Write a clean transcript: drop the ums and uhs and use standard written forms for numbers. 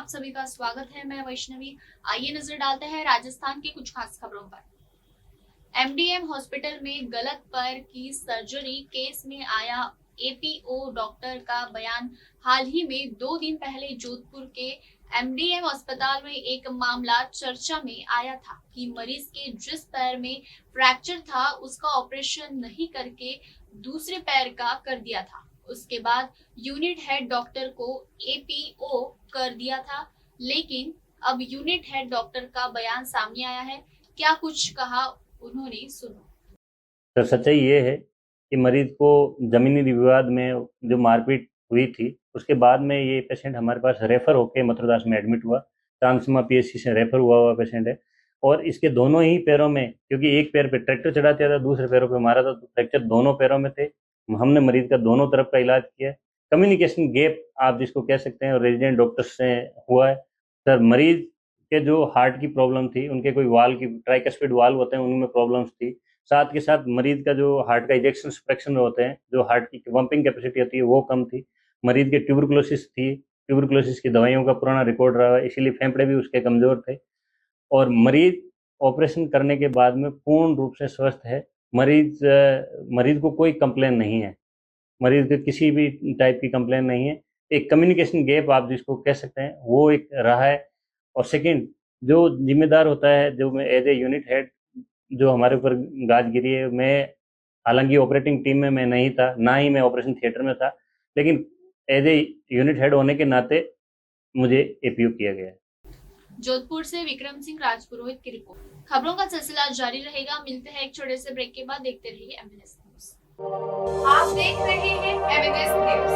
आप सभी का स्वागत है। मैं वैष्णवी। आइए नजर डालते हैं राजस्थान की कुछ खास खबरों पर। एमडीएम हॉस्पिटल में गलत पैर की सर्जरी केस में आया एपीओ डॉक्टर का बयान। हाल ही में 2 दिन पहले जोधपुर के एमडीएम अस्पताल में एक मामला चर्चा में आया था कि मरीज के जिस पैर में फ्रैक्चर था उसका ऑपरेशन नहीं करके दूसरे पैर का कर दिया था। उसके बाद यूनिट हेड डॉक्टर को एपीओ कर दिया था, लेकिन अब यूनिट हेड डॉक्टर का बयान सामने आया है। क्या कुछ कहा उन्होंने, सुनो। तो सच्चाई ये है कि मरीज को जमीनी विवाद में जो मारपीट हुई थी उसके बाद में ये पेशेंट हमारे पास रेफर होके मथुरदास में एडमिट हुआ। चांदसीमा पीएचसी से रेफर हुआ पेशेंट है। और इसके दोनों ही पैरों में, क्योंकि एक पैर पे ट्रैक्टर चढ़ा दिया था, दूसरे पैरों पे मारा था, तो फ्रैक्चर दोनों पैरों में थे। हमने मरीज का दोनों तरफ का इलाज किया। कम्युनिकेशन गैप आप जिसको कह सकते हैं, और रेजिडेंट डॉक्टर्स से हुआ है। सर, मरीज के जो हार्ट की प्रॉब्लम थी, उनके कोई वाल की ट्राइकस्पिड वाल्व होते हैं, उनमें प्रॉब्लम्स थी। साथ के साथ मरीज का जो हार्ट का इजेक्शन फ्रैक्शन होते हैं, जो हार्ट की पंपिंग कैपेसिटी होती है, वो कम थी। मरीज के ट्यूबरकुलोसिस थी। ट्यूबरकुलोसिस की दवाइयों का पुराना रिकॉर्ड रहा है, इसीलिए फेफड़े भी उसके कमजोर थे। और मरीज ऑपरेशन करने के बाद में पूर्ण रूप से स्वस्थ है। मरीज को कोई कंप्लेन नहीं है। मरीज के किसी भी टाइप की कंप्लेन नहीं है। एक कम्युनिकेशन गैप आप जिसको कह सकते हैं, वो एक रहा है। और सेकंड, जो जिम्मेदार होता है, जो मैं एज ए यूनिट हेड, जो हमारे ऊपर गाज गिरी है, मैं हालांकि ऑपरेटिंग टीम में मैं नहीं था, ना ही मैं ऑपरेशन थिएटर में था, लेकिन एज ए यूनिट हेड होने के नाते मुझे एपीयू किया गया है। जोधपुर से विक्रम सिंह राजपुरोहित की रिपोर्ट। खबरों का सिलसिला जारी रहेगा। मिलते हैं एक छोटे से ब्रेक के बाद। देखते रहिए एमएनएस न्यूज। आप देख रहे हैं एमएनएस न्यूज।